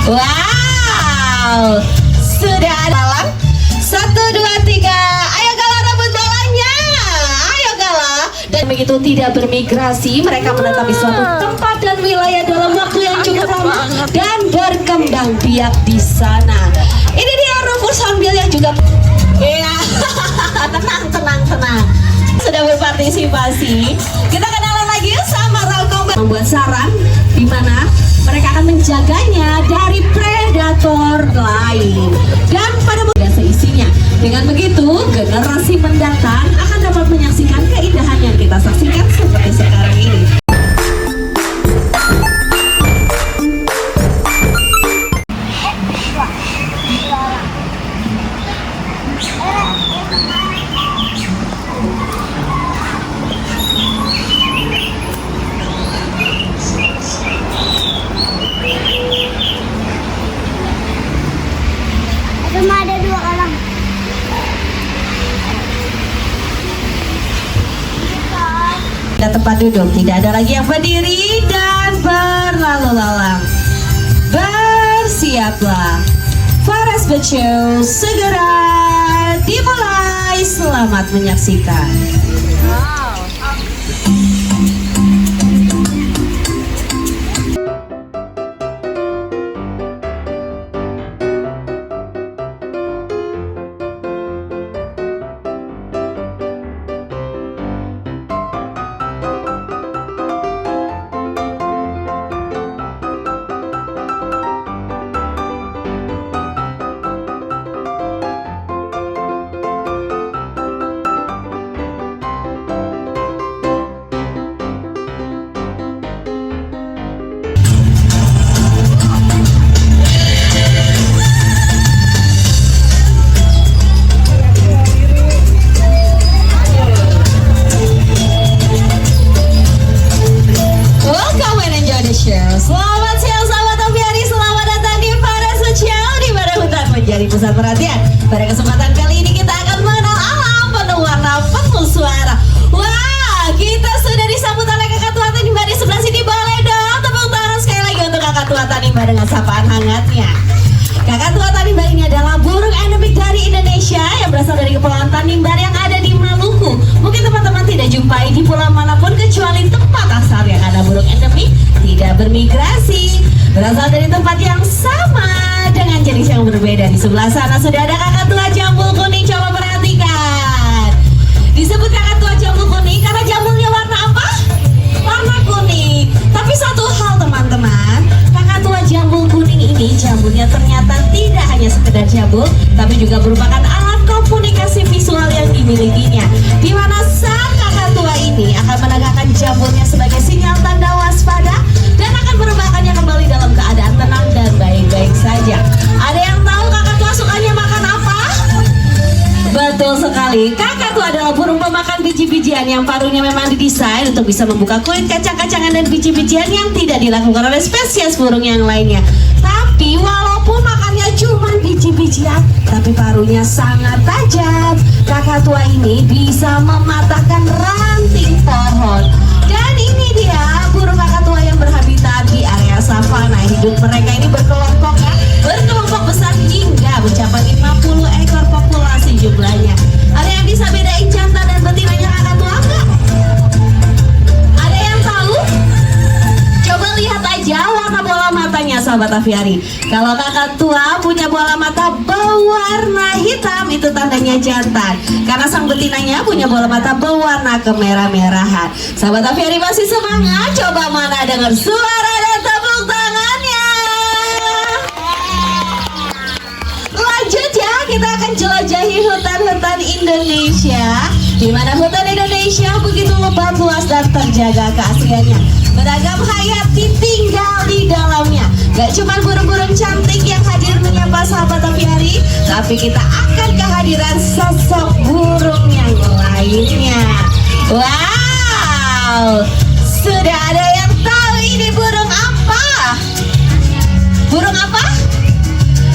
Wow, sudah ada lalang. 1, 2, 3. Ayo Gala rebut bolanya. Ayo Gala. Dan begitu tidak bermigrasi, mereka menetapi suatu tempat dan wilayah dalam waktu yang cukup lama dan berkembang biak di sana. Ini dia rumput sambil yang juga. Iya, tenang. Sudah berpartisipasi. Kita kenalan lagi sama Raukom membuat sarang di mana mereka akan menjaganya dari predator lain. Dan pada seisinya. Dengan begitu, generasi mendatang akan dapat menyaksikan keindahan yang kita saksikan seperti sekarang ini. Cuma ada 2 orang. Ada tempat duduk, tidak ada lagi yang berdiri dan berlalu lalang. Bersiaplah, Faras Becu segera dimulai. Selamat menyaksikan. Selamat siang sahabat Aviari, selamat datang di Faras Becu di mana hutan menjadi pusat perhatian. Pada kesempatan kali ini kita akan mengenal alam penuh warna, penuh suara. Wah, kita sudah disambut oleh kakak tua Tanimbar di sebelah sini. Boleh dong tepuk tangan sekali lagi untuk kakak tua Tanimbar dengan sapaan hangatnya. Kakak tua Tanimbar ini adalah burung endemik dari Indonesia yang berasal dari Kepulauan Tanimbar yang ada di Maluku. Mungkin teman-teman tidak jumpai di pulau manapun kecuali tempat asal yang ada burung endemik tidak bermigrasi, berasal dari tempat yang sama dengan jenis yang berbeda. Di sebelah sana sudah ada kakak tua jambul kuning, coba perhatikan. Disebut kakak tua jambul kuning karena jambulnya warna apa? Warna kuning. Tapi satu hal teman-teman, kakak tua jambul kuning ini jambulnya ternyata tidak hanya sekedar jambul, tapi juga merupakan alat komunikasi visual yang dimilikinya, di mana sang kakak tua ini akan menegakkan jambulnya sebagai sinyal tanda waspada dan akan merebahkannya kembali dalam keadaan tenang dan baik-baik saja. Ada yang tahu kakak tua sukanya makan apa? Betul sekali, kakak tua adalah burung pemakan biji-bijian yang paruhnya memang didesain untuk bisa membuka kulit kacang-kacangan dan biji-bijian yang tidak dilakukan oleh spesies burung yang lainnya. Tapi walaupun makannya cuma biji-bijian, tapi paruhnya sangat tajam. Kakak tua ini bisa mematahkan ranting pohon. Dan ini dia burung kakak tua yang berhabitat di area savana. Hidup mereka ini berkelompok besar hingga mencapai 50 ekor populasi jumlahnya. Ada yang bisa bedain jantan dan betinanya kakak tua enggak? Ada yang tahu? Coba lihat aja warna bola matanya sahabat Aviari. Kalau kakak tua punya bola mata berwarna hitam, itu tandanya jantan. Karena sang betinanya punya bola mata berwarna kemerah-merahan. Sahabat Aviari masih semangat? Coba mana dengar suara dan tepuk tangannya. Lanjut ya, kita akan jelajahi hutan-hutan Indonesia, di mana hutan Indonesia begitu lebat, luas dan terjaga keasliannya. Beragam hayati tinggal di dalamnya. Gak cuma burung-burung cantik yang hadir menyapa sahabat Aviari, tapi kita akan kehadiran sosok burung yang lainnya. Wow, sudah ada yang tahu ini burung apa? Burung apa?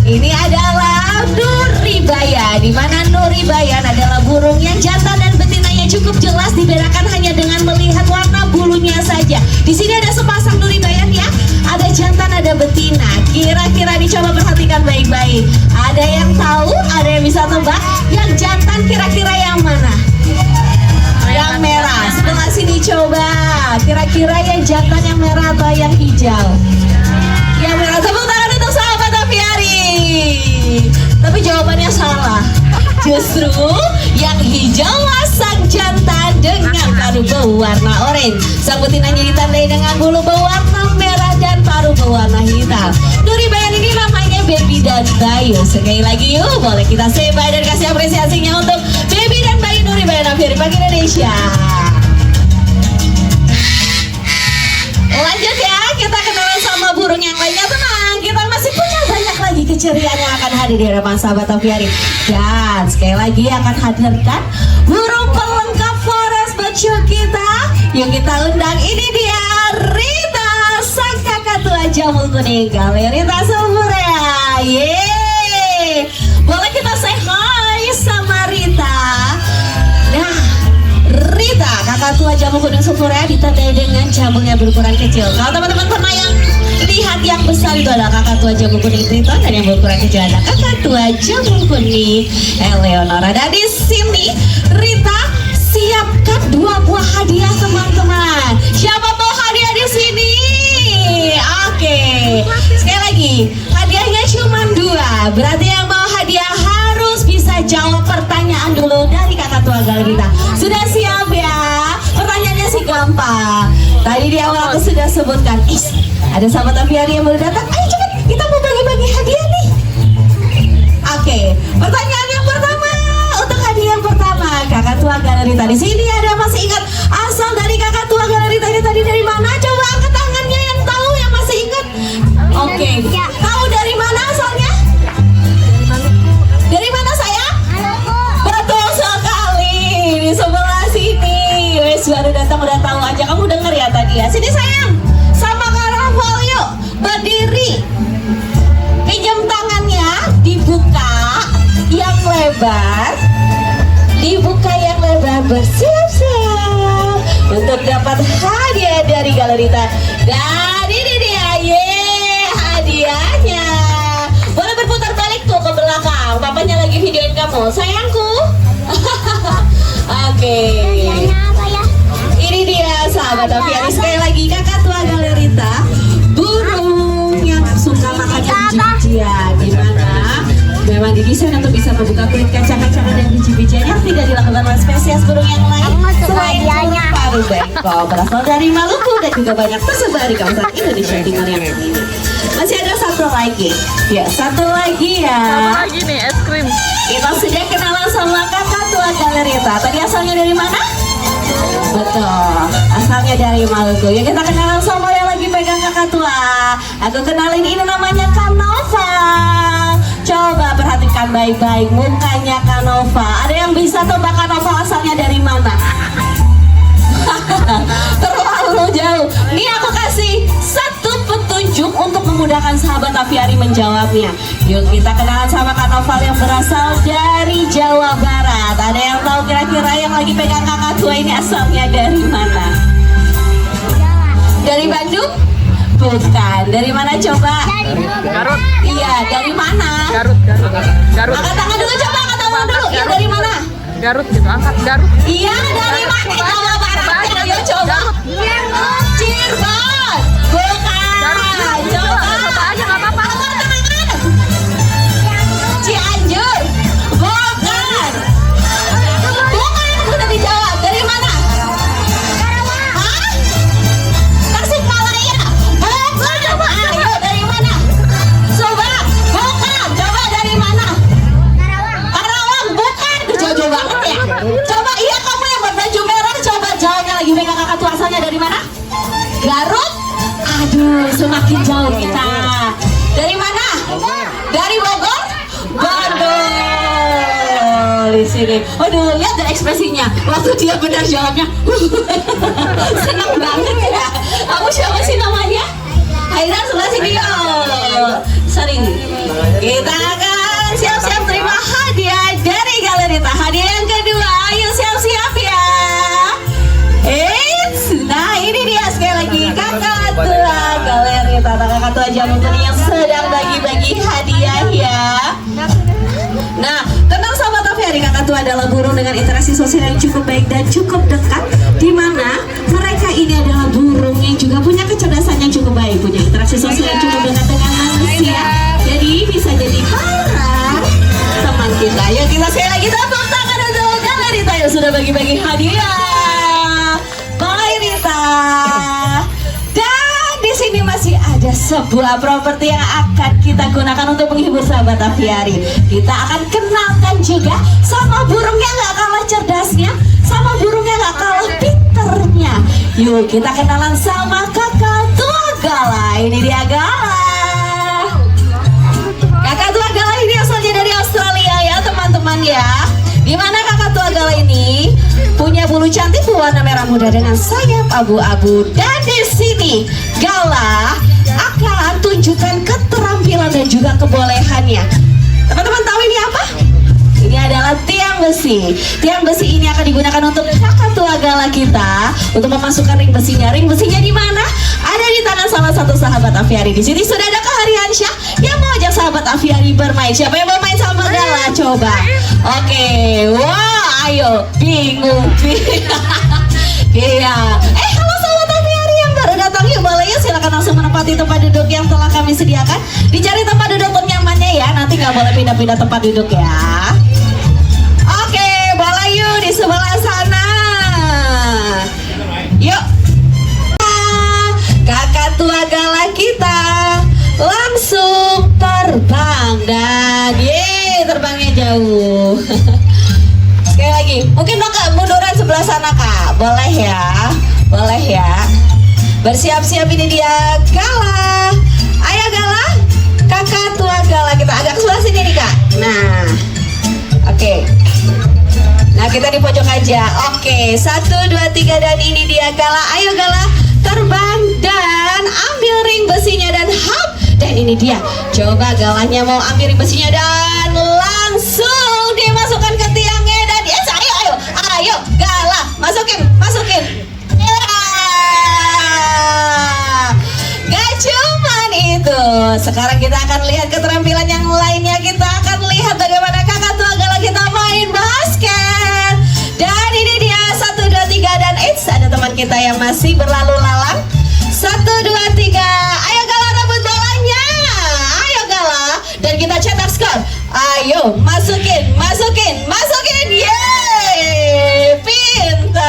Ini adalah Nuribaya, di mana Nuribayan adalah burung yang jantan dan betinanya cukup jelas dibedakan hanya dengan melihat warna bulunya saja. Di sini ada sepasang Nuribayan ya, ada jantan ada betina. Kira-kira di coba. Yang jantan kira-kira yang mana? Yang merah. Sebelah sini coba. Kira-kira yang jantan yang merah atau yang hijau? Yang merah. Tepuk tangan untuk sahabat Aviari. Tapi jawabannya salah. Justru yang hijau sang jantan dengan paruh berwarna oranye. Sang betinanya ditandai dengan bulu berwarna merah dan paruh berwarna hitam. Nuri Bayan ini namanya Baby dan Bayu. Sekali lagi yuk, boleh kita say bye dan kasih apresiasinya untuk Baby dan Bayu Nuri Bayan Aviari Pagi Indonesia. Lanjut ya, kita kenalan sama burung yang lainnya. Tenang, kita masih punya banyak lagi keceriaan yang akan hadir di hadapan sahabat Aviari. Dan sekali lagi akan hadirkan burung pelengkap Forest Bacu kita. Yuk kita undang, ini dia Rita, sang kakak tua Jamul Kuning Galeri Rita Sumurya. Yeay, boleh kita say hi sama Rita. Nah, Rita, kakak tua Jamul Kuning Sumurya ditandai dengan jamurnya berukuran kecil. Kalau teman-teman pernah yang lihat yang besar itu adalah kakak tua Jamul Kuning Triton, dan yang berukuran kecil adalah kakak tua Jamul Kuning Eleonora. Dan di sini Rita siapkan 2 buah hadiah teman-teman. Siapa mau hadiah di sini? Oke. Sekali lagi, hadiahnya cuma 2. Berarti yang mau hadiah harus bisa jawab pertanyaan dulu dari kakak tua Galeri Rita. Sudah siap ya? Pertanyaannya sih gampang. Tadi di awal aku sudah sebutkan. Ada sahabat Aviari yang baru datang. Ayo cepat, kita mau bagi-bagi hadiah nih. Oke, pertanyaan yang pertama. Untuk hadiah yang pertama, kakak tua Galeri Rita. Di sini ada, masih ingat asal dari kakak tua Galeri Rita ini tadi dari mana? Coba angkat tangannya yang tahu, yang masih ingat. Oke, tahu dari mana asalnya? Dari mana sayang? Betul sekali, di sebelah sini. Wes baru datang udah tahu aja, kamu denger ya tadi ya. Sini sayang, sama Kak Rafael yuk, berdiri. Pinjam tangannya, dibuka yang lebar. Dibuka yang lebar, bersiap-siap untuk dapat hadiah dari Galeri Rita. Dan ini dia, hadiahnya. Boleh berputar balik tuh ke belakang. Papanya lagi videoin kamu, sayangku. Oke. Ini dia sahabat Aviari, sekali lagi kakak tua Galeri Rita, burung yang suka makan biji-bijian, di mana memang didesain untuk bisa membuka kulit kacang-kacangan dan biji-bijian yang tidak dilakukan oleh spesies burung yang lain selain burung paruh bengkok, berasal dari Maluku dan juga banyak tersebar di kawasan Indonesia Timur yang ini. Masih ada satu lagi, ya satu lagi ya. Satu lagi nih, es krim. Kita sudah kenalan sama kakak tua Galeri Rita. Tadi asalnya dari mana? Betul, asalnya dari Maluku. Ya kita kenalan sama yang lagi pegang kakak tua. Aku kenalin, ini namanya Kanova. Coba perhatikan baik-baik mukanya Kanova. Ada yang bisa tebak Kanova asalnya dari mana? Terlalu jauh. Ini aku kasih satu petunjuk untuk memudahkan sahabat Aviari menjawabnya. Yuk kita kenalan sama Kak Noval yang berasal dari Jawa Barat. Ada yang tahu kira-kira yang lagi pegang kakak tua ini asalnya dari mana? Dari Bandung? Bukan. Dari mana coba? Garut. Iya, dari mana? Garut. Angkat tangan dulu, coba angkat tangan dulu. Iya, dari mana? Garut gitu, angkat Garut. Iya, dari mana? Jawa Barat. Ayo coba. Cirebon. Bukan. Coba aja nggak apa-apa. Angkat tangan. Cianjur. Bukan. Bukan, udah dijawab. Dari mana? Hah? Tasikmalaya. Bukan. Ayo, dari mana? Subang. Bukan. Coba dari mana? Karawang. Bukan. Jauh banget ya. Coba, iya kamu yang berbaju merah. Coba jawabnya lagi, pegang kakak tua asalnya dari mana? Garut. Aduh, semakin jauh kita. Dari mana? Dari Bogor. Bandung. Di sini. Aduh, lihat deh ekspresinya. Waktu dia benar jawabnya. Senang banget ya. Kamu siapa sih namanya? Haira, sebelah sini yuk. Sering. Kita akan siap-siap terima hadiah dari Galeri Rita. Hadiah yang kedua, ayo siap-siap ya. Nah ini dia sekali lagi kakak tua Galeri Rita, kakak tua Jamul Kuning yang sedang bagi-bagi hadiah ya. Nah, tenang sahabat Aviari, kakak tua adalah burung dengan interaksi sosial yang cukup baik dan cukup dekat, di mana mereka ini adalah burung yang juga punya kecerdasan yang cukup baik, punya interaksi sosial yang cukup dekat dengan manusia. Jadi bisa jadi para teman kita. Yuk kita sekali lagi tepuk tangan untuk Kak Rita yang sudah bagi-bagi hadiah. Bye Rita. Dan di sini masih ada sebuah properti yang akan kita gunakan untuk menghibur sahabat Aviari. Kita akan kenalkan juga sama burung yang gak kalah cerdasnya, sama burung yang gak kalah pinternya. Yuk kita kenalan sama kakak tua Gala. Ini dia Gala. Kakak tua Gala ini asalnya dari Australia ya teman-teman ya. Dimana kakak tua Gala ini punya bulu cantik berwarna merah muda dengan sayap abu-abu. Dan di sini Gala akan tunjukkan keterampilan dan juga kebolehannya. Teman-teman tahu ini apa? Ini adalah tiang besi. Tiang besi ini akan digunakan untuk kakak tua Gala kita untuk memasukkan ring besinya. Ring besinya di mana? Ada di tangan salah satu sahabat Aviari. Di sini sudah ada Kak Hariansyah yang mau ajak sahabat Aviari bermain. Siapa yang mau main sama Gala? Coba. Oke. Wah, ayo. Bingung. Iya. Halo sahabat Aviari yang baru datang, yuk boleh ya silakan langsung menempati tempat duduk yang telah kami sediakan. Dicari tempat duduk ternyamannya ya. Nanti nggak boleh pindah-pindah tempat duduk ya. Oke, boleh yuk di sebelah sana. Yuk. Kakak tua Gala kita langsung terbang dan terbangnya jauh. Sekali lagi, mungkin Kak munduran sebelah sana Kak. Boleh ya, boleh ya. Bersiap-siap, ini dia Gala. Ayo Gala, kakak tua Gala kita agak ke sebelah sini nih Kak. Nah, oke. Nah kita di pojok aja. Oke, 1, 2, 3 dan ini dia Gala. Ayo Gala, terbang dan ambil ring besinya dan hop. Dan ini dia. Coba Galanya mau ambil ring besinya dan langsung dimasukkan ke tiangnya dan yes, ayo Gala, masukin. Gak cuman itu. Sekarang kita akan lihat keterampilan yang lainnya. Kita akan lihat bagaimana kakak tua Gala kita main basket. Dan ini dia 1, 2, 3 dan ada teman kita yang masih berlalu lalang. 1, 2, 3. Ayo Gala, rebut bolanya. Ayo Gala. Dan kita cetak skor. Ayo masukin. Yeay, pintar.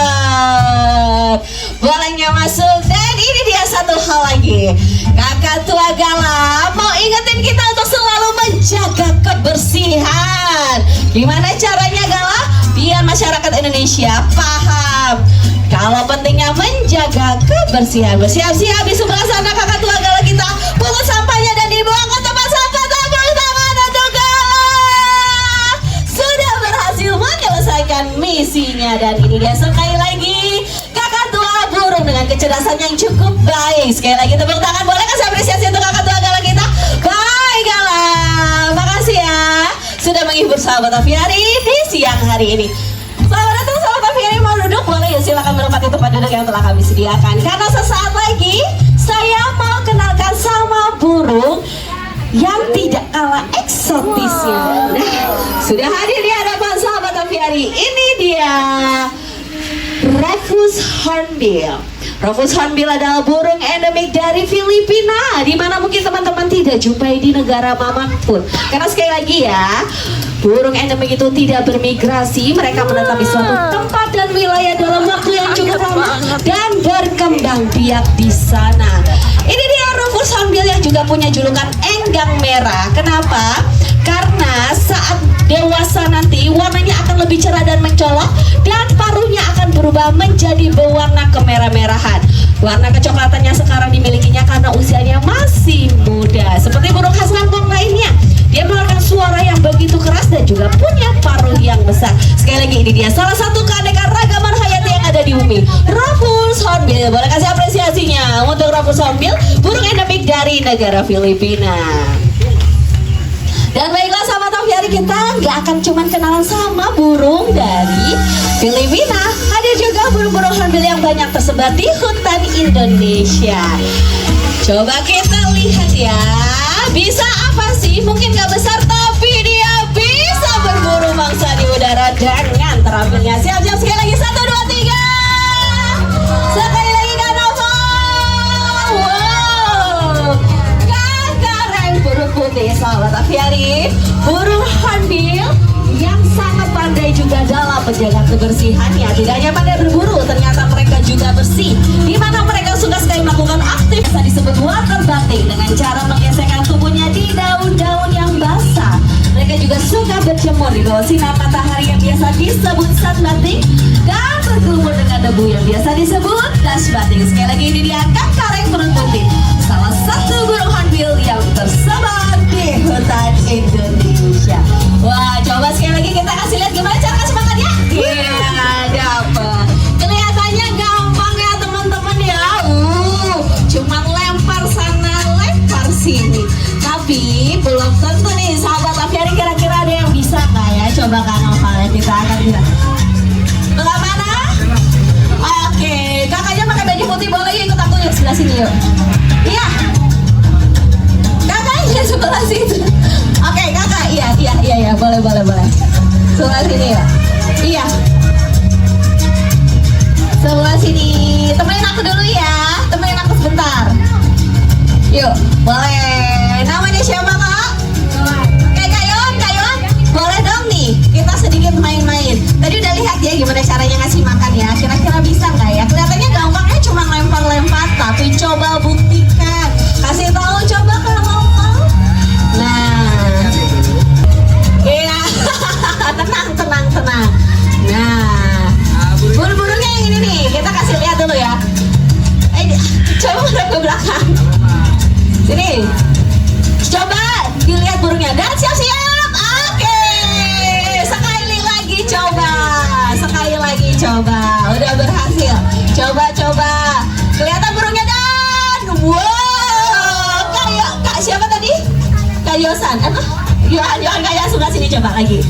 Bolanya masuk. Dan ini dia satu hal lagi. Kakak tua Gala mau ingetin kita untuk selalu menjaga kebersihan. Gimana caranya Gala? Biar masyarakat Indonesia paham kalau pentingnya menjaga kebersihan. Bersiap-siap di sebelah sana kakak tua Gala kita. Pungut sampahnya dan dibuang ke tempat sampah. Tepuk tangan untuk Gala. Sudah berhasil menyelesaikan misinya. Dan ini dia sekali lagi kakak tua burung dengan kecerdasan yang cukup baik. Sekali lagi tepuk tangan. Boleh kasih apresiasi untuk kakak tua Gala kita? Bye Gala. Makasih ya sudah menghibur sahabat Aviari di siang hari ini. Selamat datang sahabat Aviari, mau duduk boleh ya, silakan menempati tempat duduk yang telah kami sediakan. Karena sesaat lagi saya mau kenalkan sama burung yang tidak kalah eksotisnya. Nah, sudah hadir di hadapan sahabat Aviari. Ini dia Rufous Hornbill. Rufous Hornbill adalah burung endemik dari Filipina, di mana mungkin teman-teman tidak jumpai di negara manapun. Karena sekali lagi ya, burung endemik itu tidak bermigrasi, mereka menetap di suatu tempat dan wilayah dalam waktu yang cukup lama dan berkembang biak di sana. Ini dia Rufous Hornbill yang juga punya julukan enggang merah. Kenapa? Karena saat dewasa nanti warnanya akan lebih cerah dan mencolok dan paruhnya akan berubah menjadi berwarna kemerah-merahan. Warna kecoklatannya sekarang dimilikinya karena usianya masih muda. Seperti burung khas Lampung lainnya, dia mengeluarkan suara yang begitu keras dan juga punya paruh yang besar. Sekali lagi, ini dia salah satu keanekaragaman hayati yang ada di bumi, Rufous Hornbill. Boleh kasih apresiasinya untuk Rufous Hornbill, burung endemik dari negara Filipina. Dan baiklah sahabat Aviari, kita nggak akan cuman kenalan sama burung dari Filipina. Ada juga burung-burung hornbill yang banyak tersebar di hutan Indonesia. Coba kita lihat ya. Bisa apa sih? Mungkin nggak besar tapi dia bisa menjaga kebersihannya. Tidak hanya pada berburu, ternyata mereka juga bersih. Di mana mereka suka sekali melakukan aktivitas disebut waterbathing dengan cara menggesekkan tubuhnya di daun-daun yang basah. Mereka juga suka berjemur di bawah sinar matahari yang biasa disebut sunbathing dan berkumur dengan debu yang biasa disebut dashbathing. Sekali lagi ini dia kakak Reng perut putih, salah satu burung hornbill yang tersebar di hutan Indonesia. Wah, coba sekali lagi kita kasih lihat gimana cara kasih makannya. Iya, dapat. Kelihatannya gampang ya teman-teman ya. Cuma lempar sana, lempar sini. Tapi belum tentu nih sahabat Aviari, kira-kira ada yang bisa nggak ya? Coba Kak Noval ya, kita akan lihat. Belah mana? Oke, kakaknya pakai baju putih, boleh yuk ikut aku yuk sebelah sini yuk. Iya. Kakaknya sebelah situ. Oke, kakak, iya, boleh. Sebelah sini ya. Iya. Sebelah sini. Temenin aku dulu ya. Temenin aku sebentar. Yuk, boleh. Namanya siapa kak? Kayon. Boleh dong nih. Kita sedikit main-main. Tadi udah lihat ya gimana caranya ngasih makan ya. Kira-kira bisa nggak ya? Kelihatannya gampangnya cuma lempar-lempar. Tapi coba buktikan. Kasih tahu coba kalau mau. Nah, iya, tenang. Nah, burung-burungnya yang ini nih, kita kasih lihat dulu ya. Coba udah ke belakang. Sini, coba dilihat burungnya dan siap-siap. Oke, sekali lagi coba. Udah berhasil. Coba. Kelihatan burungnya dan wow, Kak siapa tadi? Kak Yosan, Yohan Kak suka sini coba lagi.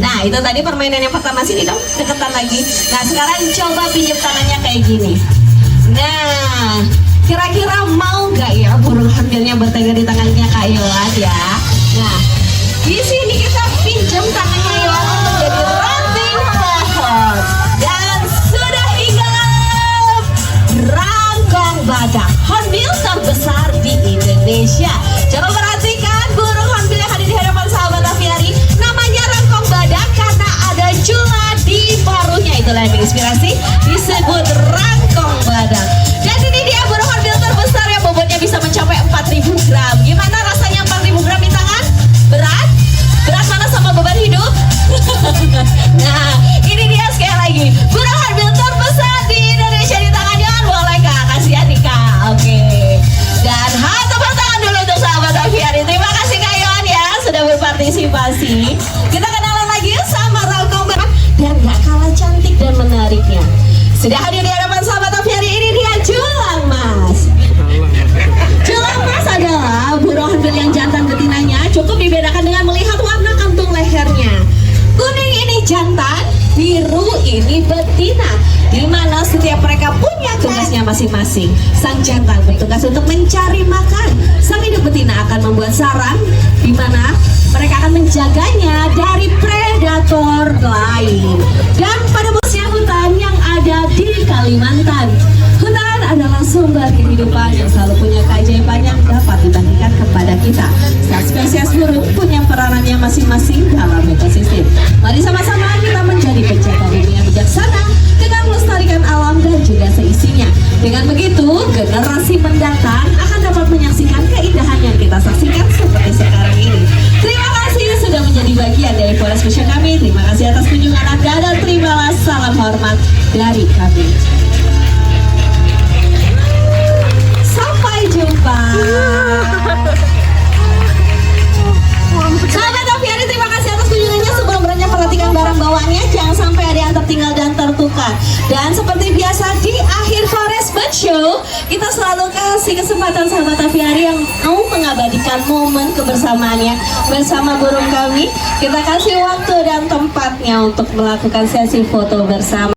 Nah itu tadi permainan yang pertama, sini dong deketan lagi. Nah sekarang coba pinjam tangannya kayak gini. Nah kira-kira mau nggak ya burung hornbillnya bertengger di tangannya Kak Yohan ya? Nah di sini kita pinjam tangannya Yohan untuk jadi ranting pohon dan sudah hinggap rangkong badak hornbill terbesar di Indonesia. Coba perhatikan burung hornbill yang ada di hadapan sahabat Aviari. Namanya rangkong badak karena ada jula di paruhnya. Itulah yang menginspirasi disebut rangkong badak. Dan ini dia burung hornbill terbesar yang bobotnya bisa mencapai 4.000 gram. Gimana rasanya 4.000 gram di tangan? Berat? Berat mana sama beban hidup? Nah ini dia sekali lagi burung hornbill terbesar di Indonesia di tangan Yohan. Boleh Kak? Kasihan nih Kak. Oke. Dan tepuk tangan dulu untuk sahabat Aviari. Terima kasih Kak Yohan ya sudah berpartisipasi. Kita kenalan lagi sama rangkong badak dan gak kalah cantik dan menariknya. Sudah hadir di hadapan sahabat Aviari, ini dia Julang Mas. Julang Mas adalah burung hornbill yang jantan betinanya cukup dibedakan dengan melihat warna kantung lehernya. Kuning ini jantan, biru ini betina. Di mana setiap mereka punya tugasnya masing-masing. Sang jantan bertugas untuk mencari makan. Sang induk betina akan membuat sarang di mana mereka akan menjaganya dari predator lain. Dan pada musim hutan yang ada di Kalimantan, hutan adalah sumber kehidupan yang selalu punya keajaiban yang dapat dibagikan kepada kita. Setiap spesies burung punya peranannya masing-masing dalam ekosistem. Mari sama-sama kita menjadi penjaga bumi yang bijaksana dengan melestarikan alam dan juga seisinya. Dengan begitu, generasi mendatang akan dapat menyaksikan keindahan yang kita saksikan seperti sekarang ini. Terima kasih sudah menjadi bagian dari Fora Spesial kami. Terima kasih atas kunjungan Anda dan terimalah salam hormat dari kami. Sampai jumpa. Sahabat Aviari, terima kasih atas kunjungannya. Sebelum beranjak perhatikan barang bawaannya, jangan sampai ada yang tertinggal dan tertukar. Dan seperti biasa di akhir Forest Bird Show, kita selalu kasih kesempatan sahabat Aviari yang mau mengabadikan momen kebersamaannya bersama burung kami. Kita kasih waktu dan tempatnya untuk melakukan sesi foto bersama.